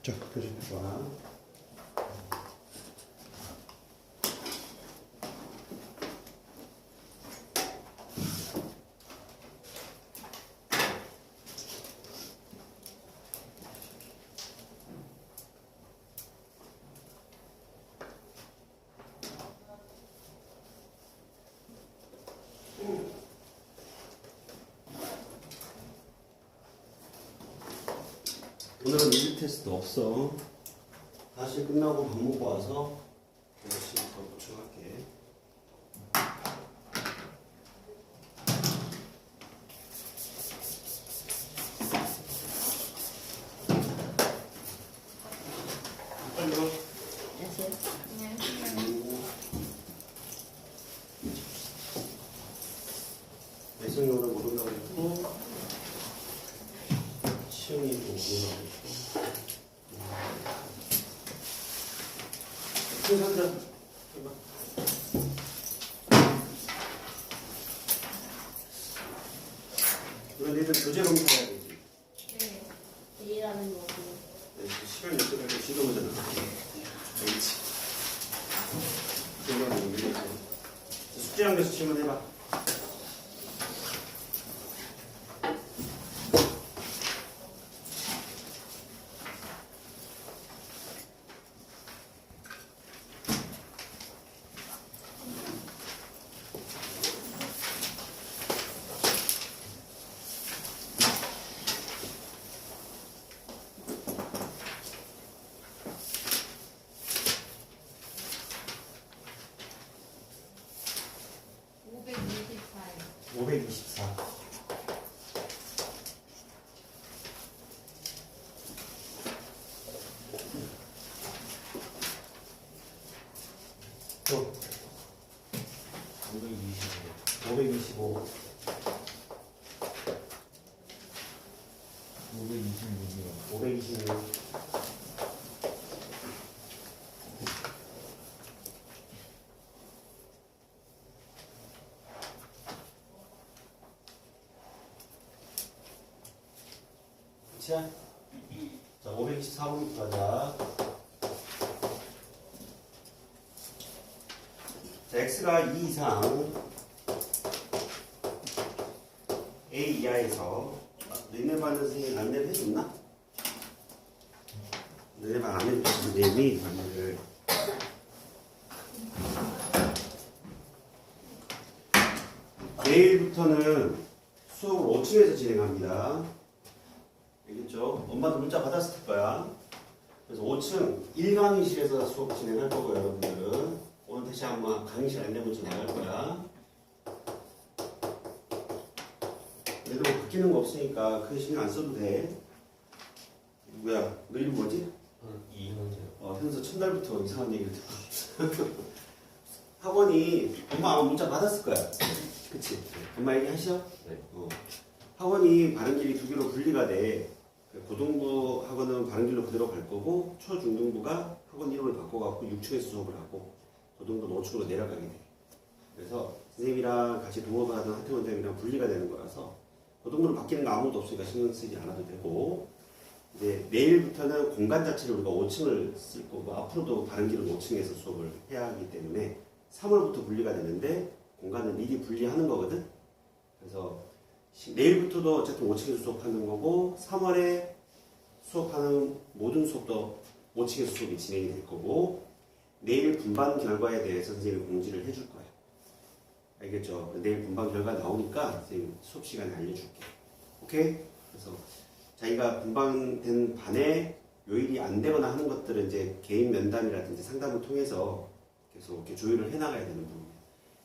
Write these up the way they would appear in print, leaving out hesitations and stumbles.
자, 표시 봐. 오늘은 일일 테스트 없어. 다시 끝나고 밥 먹고 와서 다시 더 보충할게. 빨리 와. 안녕하세요. 안녕하세요. 배송용으로 못 온다고 했고, 시험이 못 온다고 했고. 순서대로 해봐. 이건 너희들 교재 검사해야 되지. 네. 일하는 거고. 네, 시간 몇 시간 지금 오잖아. 알겠지? 그거는 모르겠고. 숙제한 데서 질문해봐. 오백이십사요. 524. 또 525. 526이요. 526. 자, 524번부터 가자. 자, x가 2 이상 a 이하에서 너네 반은 선생님이 안내를 해줬나? 너네 반 안 해줬지, 내미 안내를. 내일부터는 수업을 5층에서 진행합니다. 알겠죠? 엄마도 문자 받았을 거야. 그래서 5층 1강의실에서 수업 진행할 거고요, 여러분들은. 오늘 다시 한번 강의실 안내 문자 나갈 거야. 얘도 바뀌는 거 없으니까 크게 신경 안 써도 돼. 누구야? 너 이름 뭐지? 이현재요. 현서 첫날부터 이상한 얘기를 듣고. 학원이 엄마 아마 문자 받았을 거야. 그치? 엄마 얘기하셔? 네. 학원이 바른길이 두 개로 분리가 돼. 고등부 학원은 바른길로 그대로 갈 거고, 초중등부가 학원 이름을 바꿔갖고 6층에서 수업을 하고, 고등부는 5층으로 내려가게 돼. 그래서 선생님이랑 같이 동업을 하던 하태 원장님이랑 분리가 되는 거라서, 고등부는 바뀌는 거 아무것도 없으니까 신경 쓰지 않아도 되고, 이제 내일부터는 공간 자체를 우리가 5층을 쓸 거고, 앞으로도 바른길은 5층에서 수업을 해야 하기 때문에 3월부터 분리가 되는데, 공간은 미리 분리하는 거거든. 그래서 내일부터도 어쨌든 5층에서 수업하는 거고, 3월에 수업하는 모든 수업도 5층에서 수업이 진행이 될 거고, 내일 분반 결과에 대해서 선생님이 공지를 해줄 거야. 알겠죠? 내일 분반 결과 나오니까 선생님 수업 시간에 알려줄게. 오케이? 그래서 자기가 분반된 반에 요일이 안 되거나 하는 것들은 이제 개인 면담이라든지 상담을 통해서 계속 이렇게 조율을 해나가야 되는 부분이에요.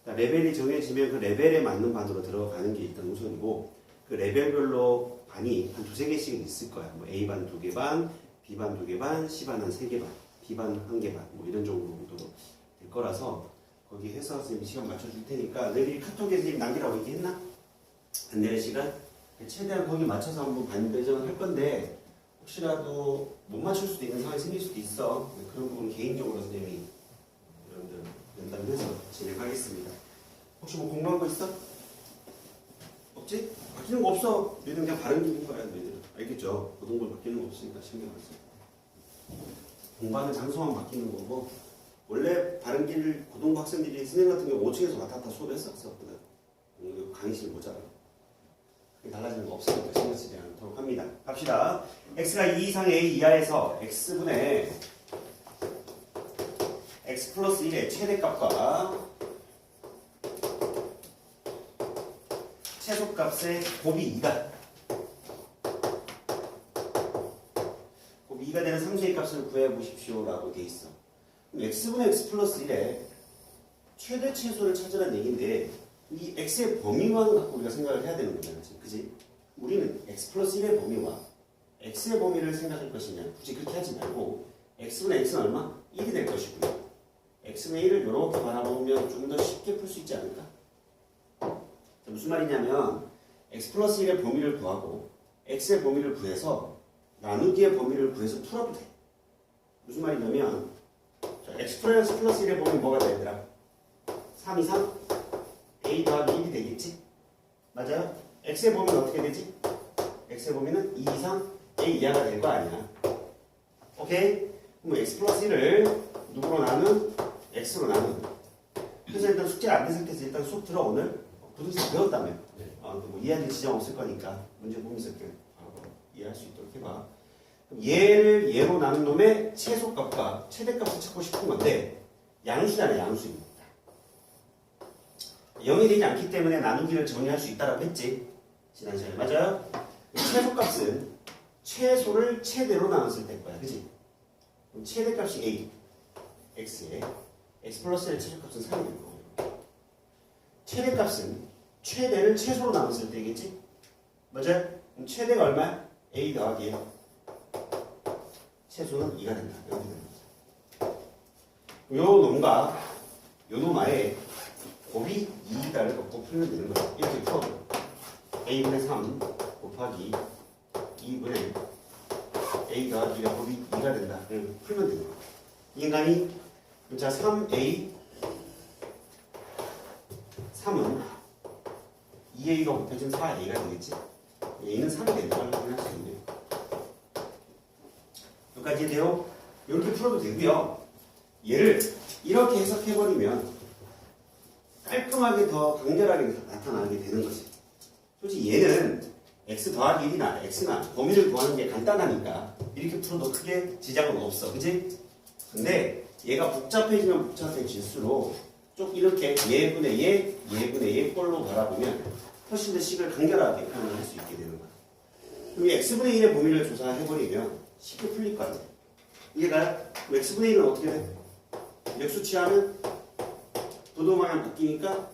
그러니까 레벨이 정해지면 그 레벨에 맞는 반으로 들어가는 게 일단 우선이고, 그 레벨별로 반이 한 두세 개씩은 있을 거야. 뭐 A반 2개 반, B반 2개 반, C반 한 3개 반, D반 1개 반, 뭐 이런 정도 될 거라서 거기 해서 선생님이 시간 맞춰줄 테니까 너희들이 카톡에 선생님 남기라고 얘기했나? 안내는 시간? 최대한 거기 맞춰서 한번 반 배정을 할 건데 혹시라도 못 맞출 수도 있는 상황이 생길 수도 있어. 그런 부분 개인적으로 선생님이 여러분들 면담해서 진행하겠습니다. 혹시 뭐 궁금한 거 있어? 없지? 바뀌는 거 없어. 너희들 그냥 바른 길인 거야. 너희들 알겠죠? 고등부 바뀌는 거 없으니까 신경 안 써. 공부하는 장소만 바뀌는 거고 원래 바른길 고등부 학생들이 선생님 같은 경우 5층에서 왔다 갔다 수업했었거든. 강의실 모자라. 달라지는 거 없으니까 신경 쓰지 않도록 합니다. 갑시다. x가 2 이상 a 이하에서 x분의 x 플러스 1의 최대값과 최소값의 곱이 2다. 곱이 2가 되는 상수의 값을 구해보십시오 라고 돼 있어. 그럼 x분의 x 플러스 1의 최대 최소를 찾으라는 얘기인데 이 x의 범위만 갖고 우리가 생각을 해야 되는 거잖아. 그지? 우리는 x 플러스 1의 범위와 x의 범위를 생각할 것이냐 굳이 그렇게 하지 말고 x분의 x는 얼마? 1이 될 것이고요. x분의 1을 이렇게 바라보면 좀 더 쉽게 풀 수 있지 않을까? 무슨 말이냐면 x 플러스 1의 범위를 구하고 x의 범위를 구해서 나누기의 범위를 구해서 풀어도 돼. 무슨 말이냐면 x 플러스 1의 범위 뭐가 돼 얘들아? 3 이상 a 더하기 1이 되겠지? 맞아요? x의 범위는 어떻게 되지? x의 범위는 2 이상 a 이하가 될 거 아니야. 오케이? 그럼 x 플러스 1을 누구로 나눈? x로 나눈. 그래서 일단 숙제가 안 된 상태에서 일단 수업 들어 오늘 부등식 배웠다며. 네. 뭐 이해하는 지장 없을 거니까 문제 보면서 이렇게 이해할 수 있도록 해봐. 그럼 얘를 얘로 나눈 놈의 최소값과 최대값을 찾고 싶은 건데 양수잖아요. 양수입니다. 0이 되지 않기 때문에 나누기를 정리할 수 있다라고 했지. 지난 시간에. 맞아요? 최소값은 최소를 최대로 나눴을 때 거야. 그지? 그럼 최대값이 a, x에 x 플러스의 최소값은 3이 될 거고 최대값은 최대를 최소로 나눴을 때겠지? 맞아요? 그럼 최대가 얼마야? a 더하기 최소는 2가 된다. 이렇게 되는 거죠. 요 놈과 요 놈아의 곱이 2다를 갖고 풀면 되는 거야. 이렇게 풀어줘. a분의 3 곱하기 2분의 a 더하기 2의 곱이 2가 된다. 풀면 되는 거야. 이 인간이 자 3a 3은 2a가 곱해진 4a가 되겠지? a는 3이 된다고 확인할 수 있네요. 여기까지 돼요? 이렇게 풀어도 되고요. 얘를 이렇게 해석해버리면 깔끔하게 더 강렬하게 나타나게 되는 거지. 솔직히 얘는 x 더하기 1이나 x나 범위를 구하는 게 간단하니까 이렇게 풀어도 크게 지장은 없어. 그치? 근데 얘가 복잡해지면 복잡해질수록 쭉 이렇게 얘분의 얘, 얘분의 얘 꼴로 바라보면 훨씬 더 식을 간결하게 표현할 수 있게 되는 거야. 그럼 이 x분의 1의 범위를 조사해버리면 쉽게 풀릴 거 같아. 얘가 x분의 1은 어떻게 돼? 역수 취하면 도도 방향 바뀌니까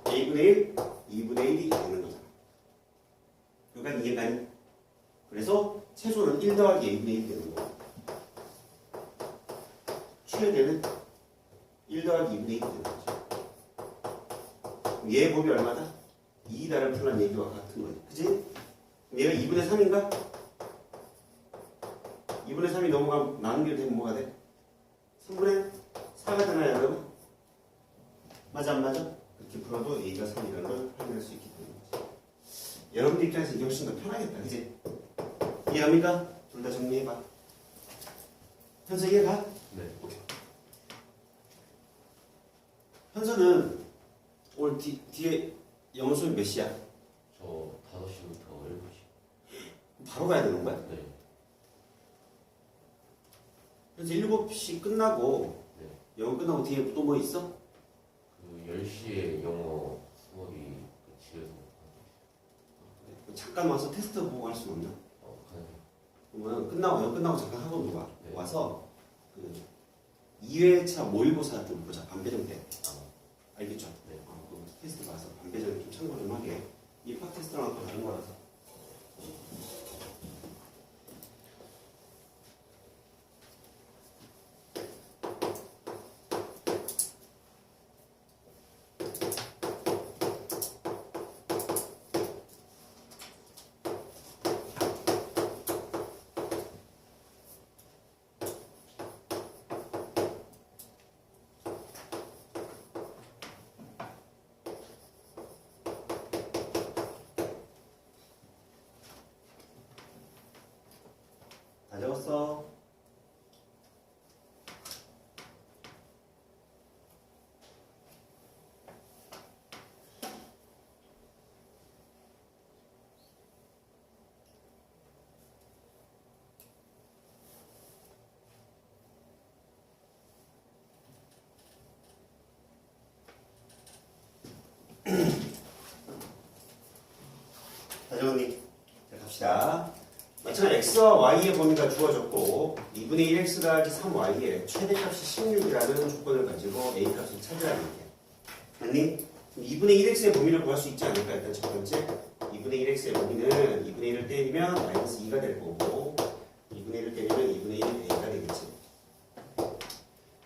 a분의 1, 2분의 1이 되는 거잖아. 그러니까 이해가 니 그래서 최소는 1 더하기 a분의 1이 되는 거야. 최대는 1 더하기 2분의 1이 되는 거죠. 얘의 곱이 얼마다? 2다를 풀란 얘기와 같은 거지. 그치? 얘가 2분의 3인가? 2분의 3이 넘어가면 나누기로 되면 뭐가 돼? 3분의 4가 되나요, 여러분? 맞아, 안 맞아? 이렇게 풀어도 A가 3이라는 걸 확인할 수 있기 때문에. 여러분들 입장에서 이게 훨씬 더 편하겠다, 그치? 이해합니까? 둘 다 정리해봐. 현서 이해가? 네. 오케이. 현서는 오늘 뒤에 영어 수업 몇 시야? 저 5시부터 7시. 바로 가야 되는 거야? 네. 그래서 7시 끝나고 네. 영어 끝나고 뒤에 또 뭐 있어? 그 10시에 영어 수업이 그 집에서 잠깐 와서 테스트 보고 할 수는 없나? 가능해요. 그러면 끝나고 영어 끝나고 잠깐 학원 와. 네. 와서 그 2회차 모의고사 좀 보자. 반배정 때. 알겠죠? 네. 그 테스트 봐서 반배정 좀 참고 좀 하게. 입학 테스트랑 또 다른 거라서. 다 적었어? 다 적었니? 자, 갑시다. 마찬가지로 x와 y의 범위가 주어졌고 2분의 1x 더하기 3y의 최대값이 16이라는 조건을 가지고 a 값을 찾으라는 얘기야. 맞니? 2분의 1x의 범위를 구할 수 있지 않을까? 일단 첫 번째 2분의 1x의 범위는 2분의 1을 때리면 마이너스 2가 될 거고 2분의 1을 때리면 2분의 1이 a가 되겠지.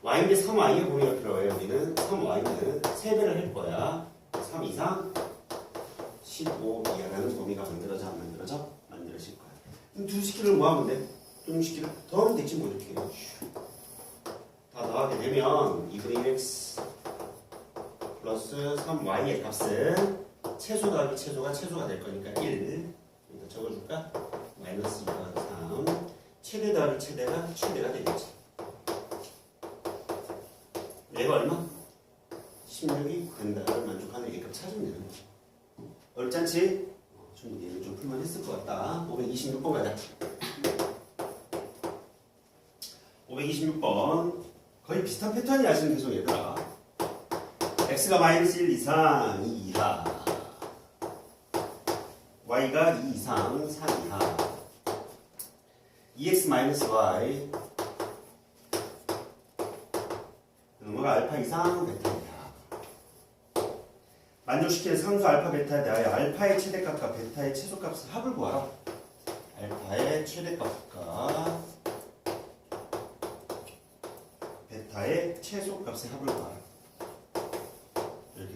y인데 3y의 범위가 필요해요. 우리는 3y는 3배를 할 거야. 3 이상 15 이하라는 범위가 만들어져 안 만들어져? 만들어질 거야. 그럼 두 식기를 뭐 하면 돼? 두 식기를 더하면 되지 뭐 이렇게. 다 더하게 되면 2분의 1x 플러스 3y의 값은 최소 더하기 최소가 될 거니까 1. 여기다 적어줄까? 마이너스 2 더하기 3. 최대 더하기 최대가 되겠지. 얘가 얼마? 16이 된다를 만족하는 A값 찾으면 되는 거지. 어렵지 않지? 충분히 얘를 좀 풀만 했을 것 같다. 526번 가자. 526번. 거의 비슷한 패턴이야, 지금 계속 얘들아. x가 마이너스 1 이상 2 이하. y가 2 이상 3 이하. 2x 마이너스 y. 뭐가 알파 이상 베타 이하. 만족시키는 상수 알파 베타에 대하여 알파의 최대값과 베타의 최소값의 합을 구하라. 알파의 최대값과 베타의 최소값의 합을 구하라. 이렇게.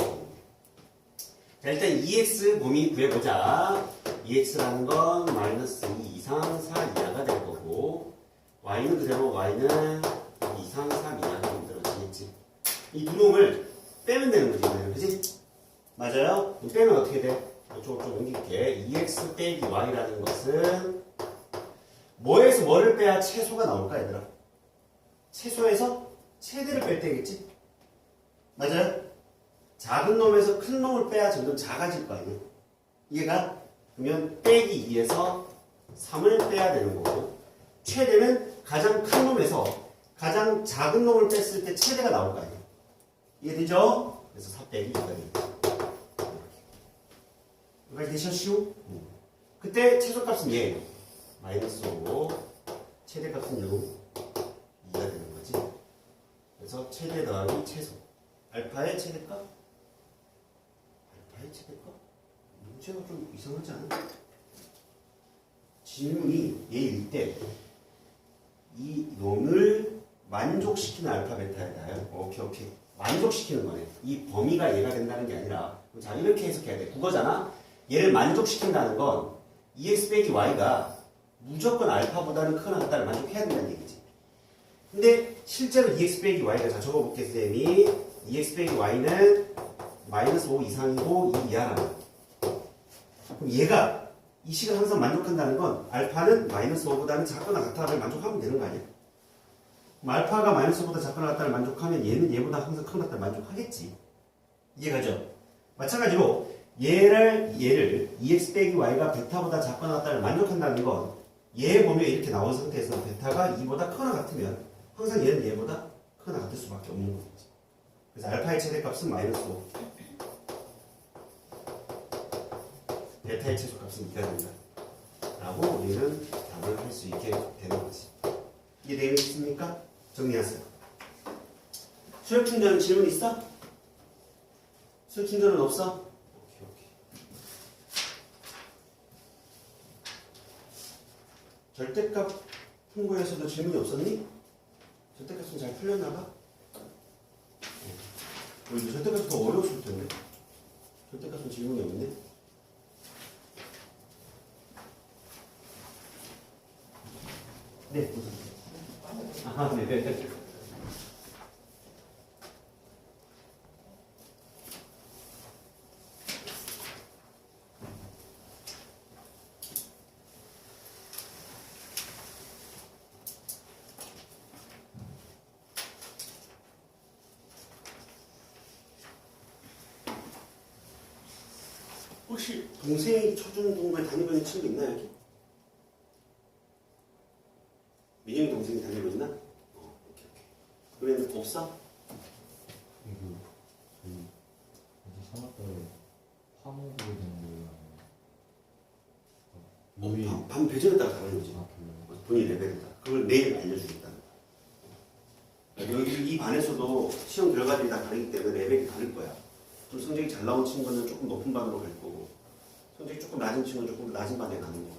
자, 일단 2x 범위 구해보자. 2x라는 건 마이너스 2 이상 4 이하가 될 거고 y는 그대로 y는 2 이상 3 이하가 만들어지겠지. 이 두 놈을 빼면 되는 거지, 그지? 맞아요? 빼면 어떻게 돼? 이쪽으로 좀 옮길게. 2x 빼기 y라는 것은 뭐에서 뭐를 빼야 최소가 나올까, 얘들아? 최소에서 최대를 뺄 때겠지? 맞아요? 작은 놈에서 큰 놈을 빼야 점점 작아질 거 아니야? 이해가? 그러면 빼기 2에서 3을 빼야 되는 거고 최대는 가장 큰 놈에서 가장 작은 놈을 뺐을 때 최대가 나올 거 아니야? 이해되죠? 그래서 4 빼기 2가 되겠다. 여기까지 되셨슈? 그때 최소값은 얘 마이너스 5 최대값은 6 2가 되는 거지. 그래서 최대 더하기 최소 알파의 최대값 알파의 최대값 문제가 좀 이상하지 않아? 질문이 얘일 때 이 놈을 만족시키는 알파 베타에 대하여 오케이 만족시키는 거네. 이 범위가 얘가 된다는 게 아니라 자 이렇게 해석해야 돼. 국어잖아. 얘를 만족시킨다는 건 2x 빼기 y가 무조건 알파보다는 크거나 같다를 만족해야 된다는 얘기지. 근데 실제로 2x 빼기 y가 자 적어볼게 쌤이 2x 빼기 y는 마이너스 5 이상이고 2 이하라는 그럼 얘가 이 식을 항상 만족한다는 건 알파는 마이너스 5보다는 작거나 같다를 만족하면 되는 거 아니야? 그럼 알파가 마이너스 5보다 작거나 같다를 만족하면 얘는 얘보다 항상 큰 같다를 만족하겠지. 이해가죠? 마찬가지로 얘를 2x 빼기 y가 베타보다 작거나 같다를 만족한다는 건 얘의 범위가 이렇게 나온 상태에서 베타가 2보다 크거나 같으면 항상 얘는 얘보다 크거나 같을 수밖에 없는 거겠지. 그래서 알파의 최대값은 마이너스 5 베타의 최소값은 2가 된다 라고 우리는 답을 할 수 있게 되는 거지. 이해되겠습니까? 정리하세요. 수력 충전 질문 있어? 수력 충전은 없어? 오케이. 절대값 통고에서도 질문이 없었니? 절대값은 잘 풀렸나 봐? 우리 절대값이 더 어려웠을 텐데. 절대값은 질문이 없네. 네, 무슨? 아, 네. 혹시 동생이 초중고에 다니고 있는 친구 있나 여기? 민영이 동생이 다니고 있나? 오케이. 그러면 없어? 저희 어제 3월달에 화목으로 된 거예요. 요일. 반 배정에 따라 다른 거지. 아, 별로. 본인 레벨에 따라. 그걸 내일 알려주겠다는 거야. 그러니까 여기 이 반에서도 시험 결과들이 다 다르기 때문에 레벨이 다를 거야. 좀 성적이 잘 나온 친구는 조금 높은 반으로 갈 거고, 성적이 조금 낮은 친구는 조금 낮은 반에 가는 거.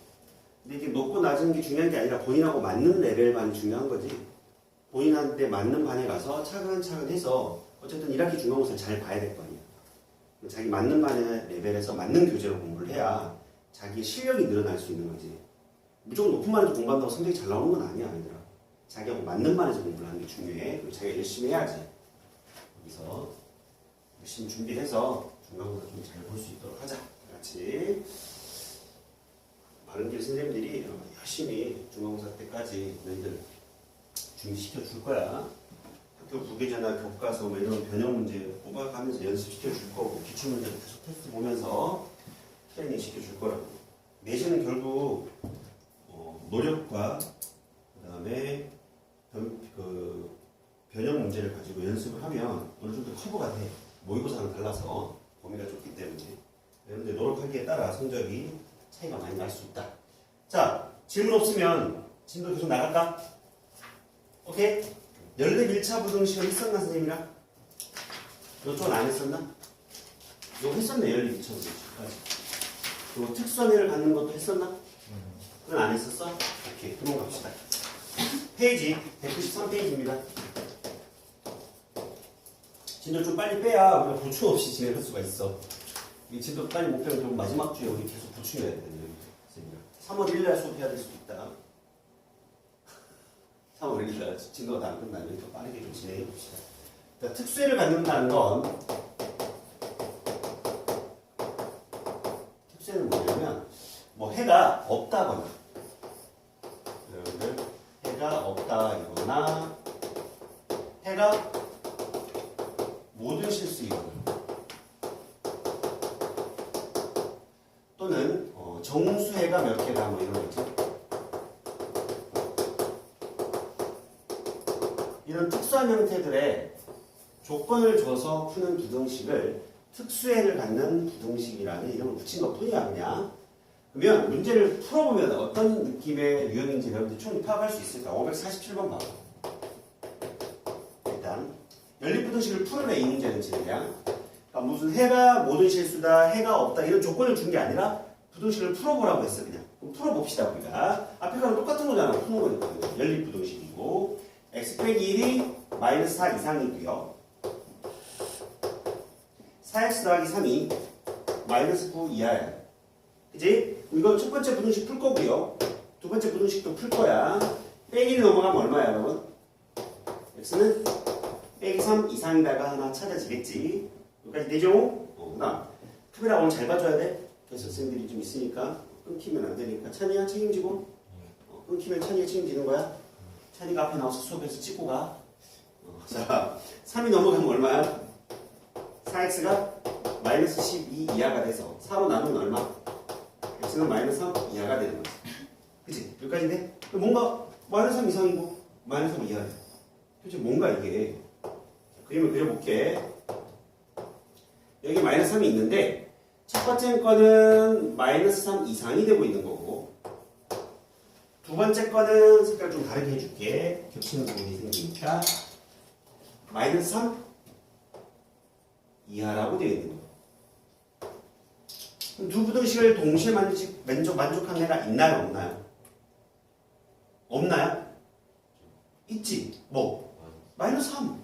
근데 이게 높고 낮은 게 중요한 게 아니라 본인하고 맞는 레벨 반이 중요한 거지. 본인한테 맞는 반에 가서 차근차근 해서 어쨌든 1학기 중간고사를 잘 봐야 될 거 아니야. 자기 맞는 반의 레벨에서 맞는 교재로 공부를 해야 자기의 실력이 늘어날 수 있는 거지. 무조건 높은 반에서 공부한다고 성적이 잘 나오는 건 아니야, 얘들아. 자기하고 맞는 반에서 공부를 하는 게 중요해. 그리고 자기가 열심히 해야지. 여기서 열심히 준비해서 중간고사 좀 잘 볼 수 있도록 하자. 같이. 바른길 선생님들이 열심히 중간고사 때까지 너희들 준비시켜 줄 거야. 학교 부계제나 교과서 뭐 이런 변형 문제 뽑아가면서 연습시켜 줄 거고, 기출문제 계속 테스트 보면서 트레이닝 시켜 줄 거라고. 내신은 결국 노력과 그다음에 변형 문제를 가지고 연습을 하면 어느 정도 커버가 돼. 모의고사랑 달라서 범위가 좁기 때문에. 그런데 노력하기에 따라 성적이 차이가 많이 날 수 있다. 자, 질문 없으면 진도 계속 나갈까? 오케이? 연립 1차 부등식은 했었나, 선생님이랑? 이쪽은 안 했었나? 이거 했었네, 연립 2차 부등식까지. 그리고 특수한애를 갖는 것도 했었나? 그건 안 했었어? 오케이, 그럼 갑시다. 페이지 193페이지입니다. 진도 좀 빨리 빼야 우리가 보충 없이 진행할 수가 있어. 이 진도 빨리 못 빼면 그럼 마지막 주에 우리 계속 보충해야 되거든요. 3월 1일날 수업해야 될 수도 있다. 3월 1일날 진도가 다 안 끝나면 더 빠르게 좀 진행해 봅시다. 그러니까 특수해를 갖는다는 건, 특수해는 뭐냐면 뭐 해가 없다거나, 여러분들 해가 없다거나 해가 모든 실수이거나 또는 정수해가 몇 개다 뭐 이런 거지. 이런 특수한 형태들의 조건을 줘서 푸는 부등식을 특수해를 갖는 부등식이라는 이름을 붙인 것 뿐이야. 그냥 그러면 문제를 풀어보면 어떤 느낌의 유형인지 여러분들 충분히 파악할 수 있을까? 547번 봐봐. 일단 연립부등식을 풀어내. 이 문제는 지금 그냥 그러니까 무슨 해가 모든 실수다, 해가 없다 이런 조건을 준 게 아니라 부등식을 풀어보라고 했어. 그냥 그럼 풀어봅시다. 우리가 앞에 가면 똑같은 거잖아. 푸는 거니까 연립부등식이고 x 빼기 1이 마이너스 4 이상이고요. 4x 더하기 3이 마이너스 9 이하야. 그치? 이건 첫 번째 부등식 풀 거고요. 두 번째 부등식도 풀 거야. 빼기를 넘어가면 얼마야, 여러분? x는 빼기 3 이상이다가 하나 찾아지겠지. 여기까지 되죠? 그 다음 카메라 오늘 잘 봐줘야 돼. 그래서 선생님들이 좀 있으니까 끊기면 안 되니까. 찬이야 책임지고. 끊기면 찬이가 책임지는 거야. 찬이가 앞에 나와서 수업에서 찍고 가. 자, 3이 넘어가면 얼마야? 4x가 마이너스 12 이하가 돼서 4로 나누면 얼마? x는 마이너스 3 이하가 되는 거지. 그치? 여기까지인데? 뭔가 마이너스 3 이상이고 마이너스 3 이하야. 그치? 뭔가 이게. 그림을 그려볼게. 여기 마이너스 3이 있는데 첫 번째 거는 마이너스 3 이상이 되고 있는 거고, 두 번째 거는 색깔 좀 다르게 해줄게. 겹치는 부분이 생기니까 마이너스 3 이하라고 되어 있는 거예요. 그럼 두 부등식을 동시에 만족한 애가 있나요? 없나요? 없나요? 있지. 뭐? 마이너스 3.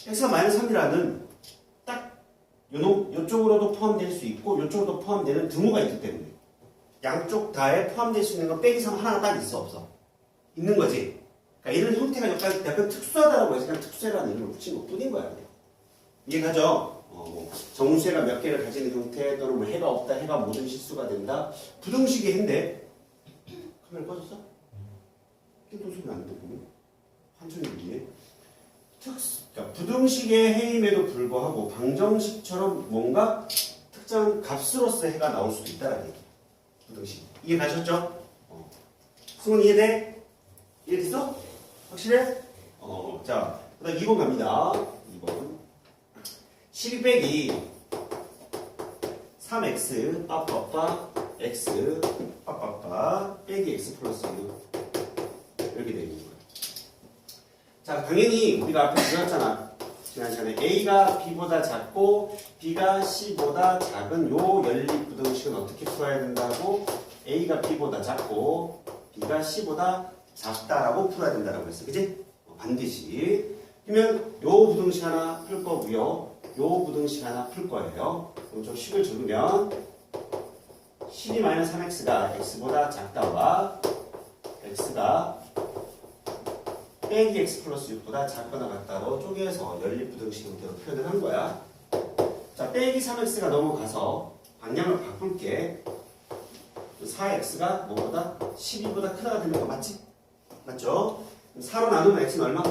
x가 마이너스 3이라는 딱 요쪽으로도 포함될 수 있고 요쪽으로도 포함되는 등호가 있기 때문에 양쪽 다에 포함될 수 있는 건 빼기 3 하나가 딱 있어 없어? 있는 거지. 그러니까 이런 형태가 약간 특수하다라고 해서 그냥 특수해라는 이름을 붙인 것 뿐인 거야. 그냥. 이해가죠? 뭐 정수해가 몇 개를 가지는 형태 또는 뭐 해가 없다, 해가 모든 실수가 된다. 부등식의 해인데 카메라 꺼졌어? 깨도 소리 안 듣고 한참이 위에 그러니까 부등식의 해임에도 불구하고 방정식처럼 뭔가 특정 값으로서 해가 나올 수도 있다라는 얘기야. 부등식. 이해 가셨죠? 승훈 이해돼? 이해됐어? 확실해? 자, 그 다음 2번 갑니다. 2번. 12 빼기 3x 빠빠빠 x 빠빠빠 빼기 x 플러스 6 이렇게 되어 있는 거예요. 자, 당연히 우리가 앞에 배웠잖아. 지난 시간에 a가 b보다 작고 b가 c보다 작은 요 연립부등식은 어떻게 풀어야 된다고? a가 b보다 작고 b가 c보다 작다라고 풀어야 된다라고 했어. 그지? 반드시. 그러면 요 부등식 하나 풀 거고요. 요 부등식 하나 풀 거예요. 그럼 저 식을 적으면 12-3x가 x보다 작다와 x가 빼기 x 플러스 6보다 작거나 같다로 쪼개서 연립부등식 형태로 표현을 한 거야. 자, 빼기 3x가 넘어가서 방향을 바꿀게. 4x가 뭐보다 12보다 크다가 되는 거 맞지? 맞죠? 4로 나누면 x는 얼마?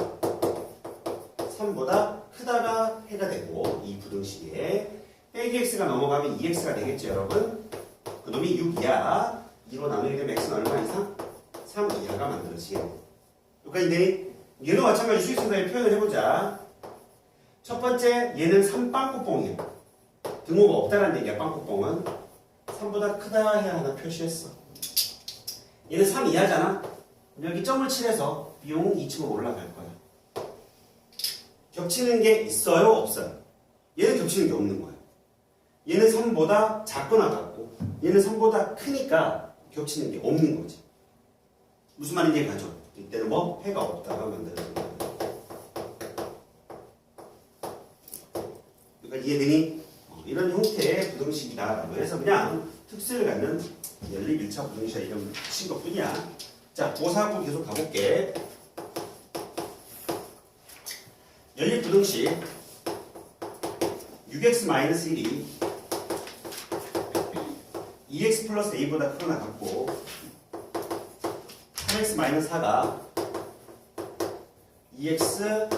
3보다 크다가 해가 되고 이 부등식에 빼기 x가 넘어가면 2x가 되겠죠, 여러분? 그놈이 6이야. 2로 나누게 되면 x는 얼마 이상? 3 이하가 만들어지겠네. 여기까지 얘도 마찬가지 수익선상에 표현을 해보자. 첫 번째, 얘는 3빵꾸뽕이야. 등호가 없다는 얘기야, 빵꾸뽕은. 3보다 크다 해야 하나 표시했어. 얘는 3 이하잖아? 여기 점을 칠해서 비용 2층으로 올라갈 거야. 겹치는 게 있어요? 없어요? 얘는 겹치는 게 없는 거야. 얘는 3보다 작거나 같고, 얘는 3보다 크니까 겹치는 게 없는 거지. 무슨 말인지 가죠? 이때는 뭐? 해가 없다가 만들어진 거야. 그러니까 이해되니? 이런 형태의 부등식이다라고 해서 그냥 특수를 갖는 연립 1차 부등식이다 이런 친 것뿐이야. 자, 고사하고 계속 가볼게. 연립 부등식 6x-1이 2x 플러스 a보다 크거나 같고 3x-4가 2x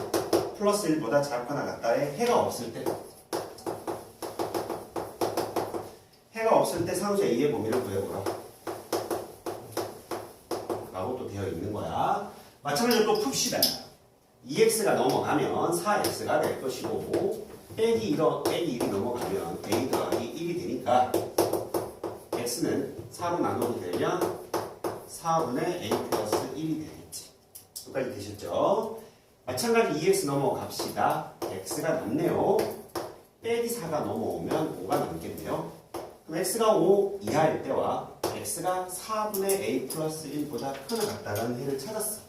플러스 1보다 작거나 같다에 해가 없을 때 상수 a의 범위를 구해보라 라고 또 되어 있는 거야. 마찬가지로 또 풉시다. 2x가 넘어가면 4x가 될 것이고 빼기 1이 넘어가면 a 더하기 1이 되니까 x는 4로 나누게 되면 4분의 a 플러스 1이 되겠지. 여기까지 되셨죠? 마찬가지 2x 넘어갑시다. x가 남네요. 빼기 4가 넘어오면 5가 남겠네요. 그럼 x가 5 이하일 때와 x가 4분의 a 플러스 1보다 크거나 같다는 해를 찾았어.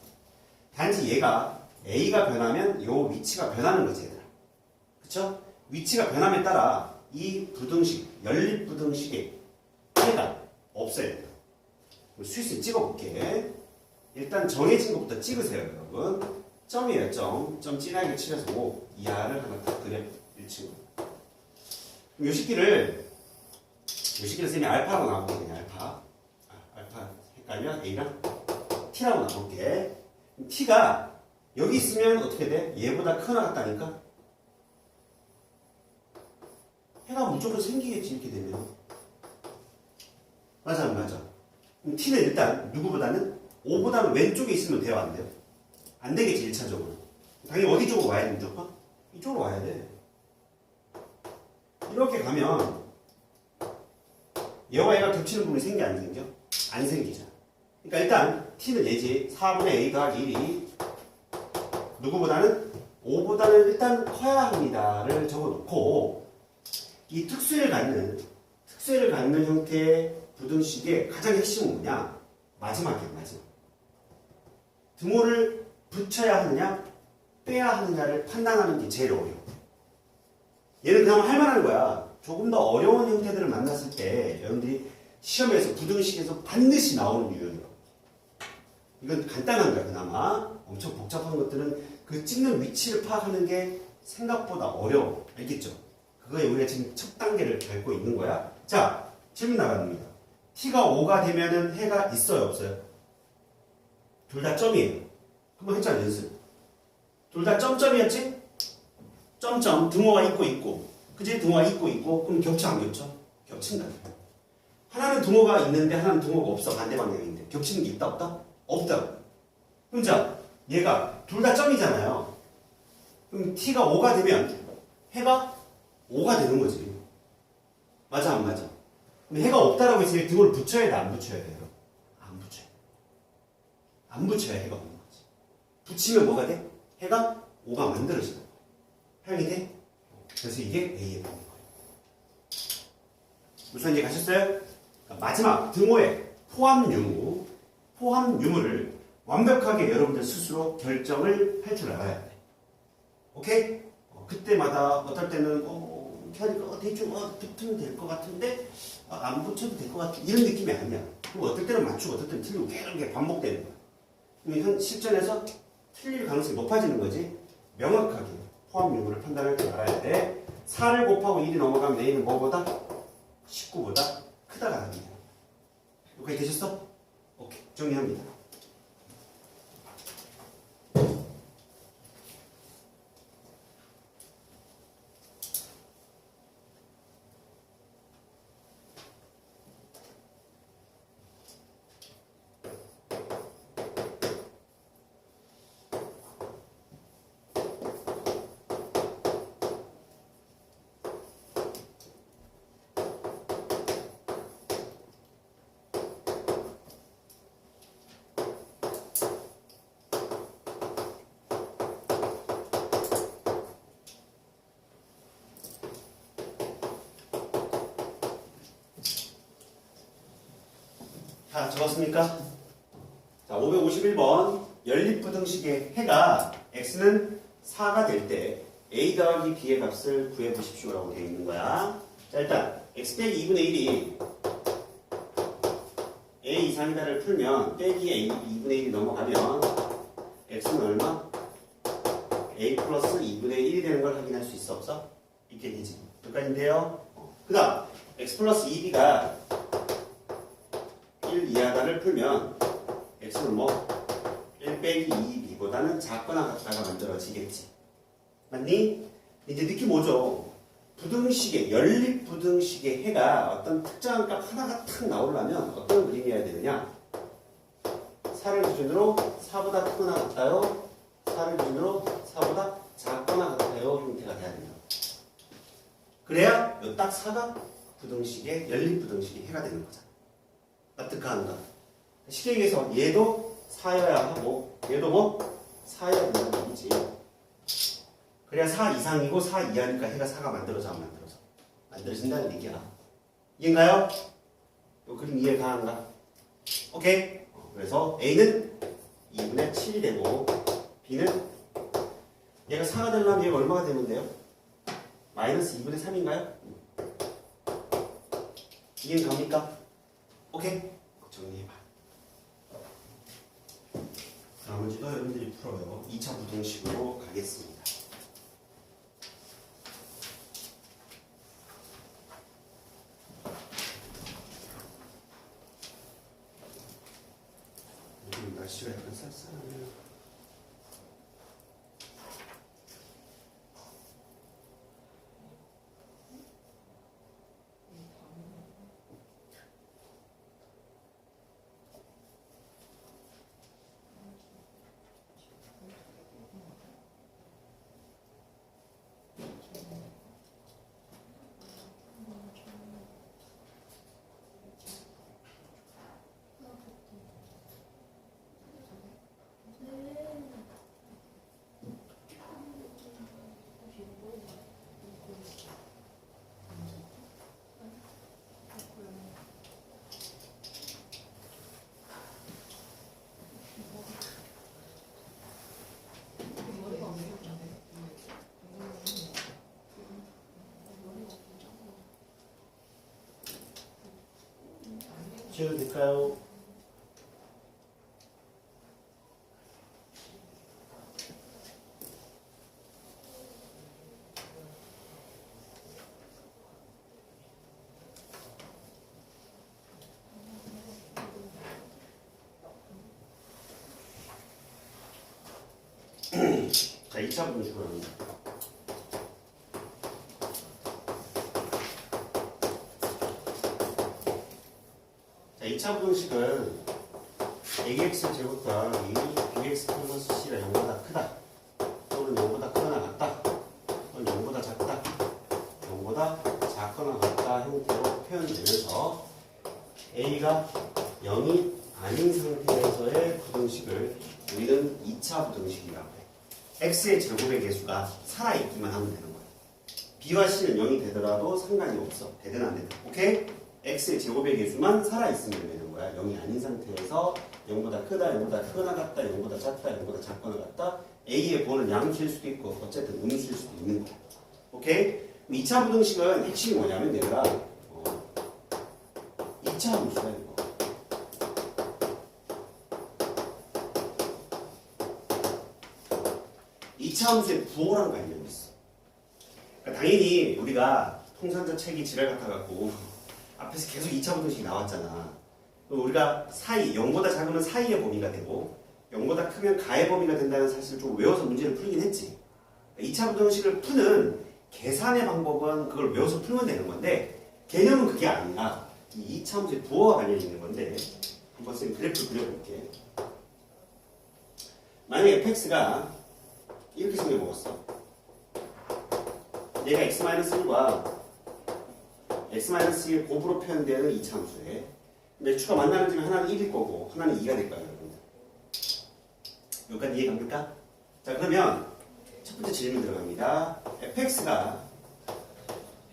단지 얘가 a가 변하면 이 위치가 변하는 거지, 얘들아. 그쵸? 위치가 변함에 따라 이 부등식, 연립 부등식의 해가 없어야 돼요. 수있을 찍어볼게. 일단 정해진 것부터 찍으세요, 여러분. 점이에요, 점. 점 진하게 칠해서 5 이하를 하나 딱 그려. 1층으로. 그럼 요 식기를 쌤이 알파로 나올게, 그냥 알파. 알파 헷갈리면 A랑 T라고 나올게. T가 여기 있으면 어떻게 돼? 얘보다 크거나 같다니까? 해가 무조건 생기겠지, 이렇게 되면. 맞아, 안 맞아? 그럼 T는 일단 누구보다는 5보다는 왼쪽에 있으면 돼요, 안 돼요? 안 되겠지, 1차적으로. 당연히 어디 쪽으로 와야 돼, 무조건? 이쪽으로 와야 돼. 이렇게 가면 얘와 얘가 겹치는 부분이 생겨, 안 생겨? 안 생기잖아. 그러니까 일단 T는 얘지. 4분의 A 더하기 1이 누구보다는 5보다는 일단 커야 합니다를 적어놓고 이 특수를 갖는 형태의 부등식의 가장 핵심은 뭐냐? 마지막이야, 마지막. 등호를 붙여야 하느냐, 빼야 하느냐를 판단하는 게 제일 어려워. 얘는 그냥 할 만한 거야. 조금 더 어려운 형태들을 만났을 때 여러분들이 시험에서 부등식에서 반드시 나오는 유형이에요. 이건 간단한 거야, 그나마. 엄청 복잡한 것들은 그 찍는 위치를 파악하는 게 생각보다 어려워. 알겠죠? 그거에 우리가 지금 첫 단계를 밟고 있는 거야. 자, 질문 나갑니다. t가 5가 되면은 해가 있어요, 없어요? 둘 다 점이에요. 한번 했잖아, 연습. 둘 다 점점이었지? 점점, 등호가 있고. 그치? 등호가 있고. 그럼 겹쳐, 안 겹쳐? 겹친다. 하나는 등호가 있는데 하나는 등호가 없어. 반대 방향인데. 겹치는 게 있다, 없다? 없다고. 그럼 자, 얘가 둘 다 점이잖아요. 그럼 t가 5가 되면 해가 5가 되는 거지. 맞아 안 맞아? 그럼 해가 없다라고 했으니 등호를 붙여야 돼 안 붙여야 돼요? 안 붙여야 돼. 안 붙여야 해가 없는 거지. 붙이면 뭐가 돼? 해가 5가 만들어지는 거야. 활용이 돼? 그래서 이게 A의 범위인 거예요. 무슨 이제 가셨어요? 그러니까 마지막 등호의 포함 유무를 완벽하게 여러분들 스스로 결정을 할 줄 알아야 돼. 오케이? 그때마다 어떨 때는 이렇게 하니까 대충 붙으면 될 것 같은데 안 붙여도 될 것 같은 이런 느낌이 아니야. 그리고 어떨 때는 맞추고 어떨 때는 틀리고 계속 이렇게 반복되는 거야. 그럼 실전에서 틀릴 가능성이 높아지는 거지. 명확하게 포함 유무를 판단할 줄 알아야 돼. 4를 곱하고 1이 넘어가면 A는 뭐보다? 19보다 크다가 답이야. 여기까지 되셨어? 오케이. 정리합니다. 다 적었습니까? 자, 551번 연립부등식의 해가 x는 4가 될 때 a 더하기 b의 값을 구해보십시오라고 되어 있는 거야. 자, 일단 x 빼기 2분의 1이 a 이상이다를 풀면 빼기 a 2분의 1이 넘어가면 x는 얼마? a 플러스 2분의 1이 되는 걸 확인할 수 있어 없어? 있게 되지. 여기까지인데요. 그 다음 x 플러스 2b가 1 이하다를 풀면 x는 뭐 1 빼기 2b보다는 작거나 같다가 만들어지겠지. 맞니? 이제 느낌 오죠? 부등식의 연립 부등식의 해가 어떤 특정한 값 하나가 탁 나오려면 어떤 그림이어야 되느냐? 4를 기준으로 4보다 크거나 같아요? 4를 기준으로 4보다 작거나 같아요? 형태가 돼야 됩니다. 그래야 딱 4가 부등식의 연립 부등식의 해가 되는 거잖아. 납득하는가? 쉽게 얘기해서 얘도 4여야 하고 얘도 뭐 4여야 된다는 얘기지. 그래야 4 이상이고 4 이하니까 해가 4가 만들어져 안 만들어져? 만들어진다는 얘기야. 이해인가요? 이 그림 이해 가는가? 오케이? 그래서 A는 2분의 7이 되고 B는 얘가 4가 되려면 얘가 얼마가 되면 돼요? 마이너스 2분의 3인가요? 이해는 갑니까? 오케이? 정리해봐. 나머지도 여러분들이 풀어요. 2차 부등식으로 가겠습니다. 요즘 날씨가 약간 쌀쌀하네요. 지어도 될까요? 자, 2차 분식으로 합니다. 자, 2차 분식은 ax 제곱 더하기 bx 플러스 c가 0보다 크다 또는 0보다 크거나 같다 또는 0보다 작다 여기가 0이 아닌 상태에서의 부등식을 우리는 2차 부등식이라고 해. x의 제곱의 개수가 살아있기만 하면 되는 거야. b와 c는 0이 되더라도 상관이 없어. 되든 안 되든. 오케이? x의 제곱의 개수만 살아있으면 되는 거야. 0이 아닌 상태에서 0보다 크다, 0보다 크거나 같다, 0보다 작다, 0보다 작거나 같다. a의 번호는 양수일 수도 있고 어쨌든 음수일 수도 있는 거야. 오케이? 2차 부등식은 핵심이 뭐냐면 얘들아 2차 함수야 이거. 이 차 함수에 부호랑 관련이 있어. 그러니까 당연히 우리가 통산자 책이 지랄 같아갖고 앞에서 계속 2차 부등식이 나왔잖아. 우리가 사이, 0보다 작으면 사이의 범위가 되고 0보다 크면 가의 범위가 된다는 사실을 좀 외워서 문제를 풀긴 했지. 2차 부등식을 푸는 계산의 방법은 그걸 외워서 풀면 되는 건데 개념은 그게 아니라 이 2차 함수의 부호와 관련이 있는 건데 한번 쌤 그래프 그려볼게. 만약에 fx가 이렇게 생겨 먹었어. 얘가 x-1과 x-2의 곱으로 표현되는 2차 함수에 근데 x가 만나는 점이 하나는 1일 거고 하나는 2가 될 거야 여러분들. 여기까지 이해갑니까? 자 그러면 첫 번째 질문 들어갑니다. fx가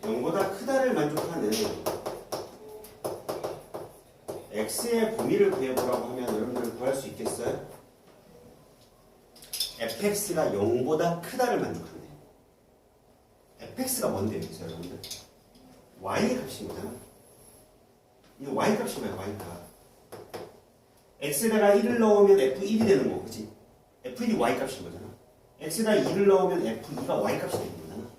0보다 크다를 만족하는 x의 범위를 구해보라고 하면 여러분들 구할 수 있겠어요? fx가 0보다 크다를 만족한대. fx가 뭔데요, 여기서 여러분들? y의 값입니다. 이거 y 값이 뭐야, y 값. x에다가 1을 넣으면 f1이 되는 거고, 그치? f1이 y 값인 거잖아. x에다 2를 넣으면 f2가 y 값이 되는 거잖아.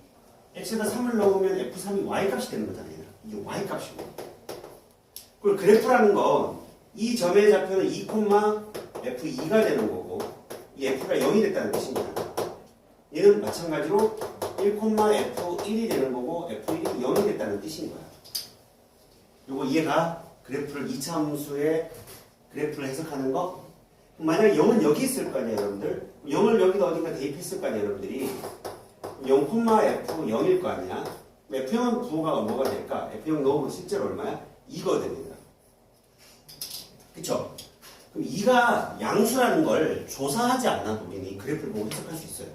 x에다 3을 넣으면 f3이 y 값이 되는 거잖아, 얘들아. 이게 y 값이고. 그리고 그래프라는 건 이 점의 좌표는 2, f2가 되는 거고, 이 f가 0이 됐다는 뜻입니다. 얘는 마찬가지로 1, f1이 되는 거고 f1이 0이 됐다는 뜻인 거야. 요거 이해가? 그래프를 2차 함수의 그래프를 해석하는 거? 만약에 0은 여기 있을 거 아니에요, 여러분들? 0을 여기다 어딘가 대입했을 거 아니에요, 여러분들이? 0, f 0일 거 아니야? f0은 부호가 뭐가 될까? f0 넣으면 실제로 얼마야? 2거든요. 그쵸? 그럼 2가 양수라는 걸 조사하지 않아도 우리는 이 그래프를 보고 해석할 수 있어요.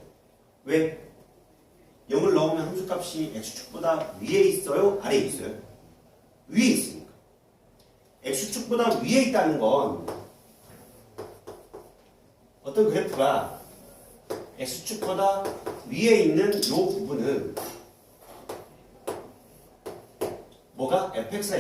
왜? 0을 넣으면 함수값이 x축보다 위에 있어요? 아래에 있어요? 위에 있으니까. x축보다 위에 있다는 건 어떤 그래프가 x축보다 위에 있는 이 부분은 뭐가? fx가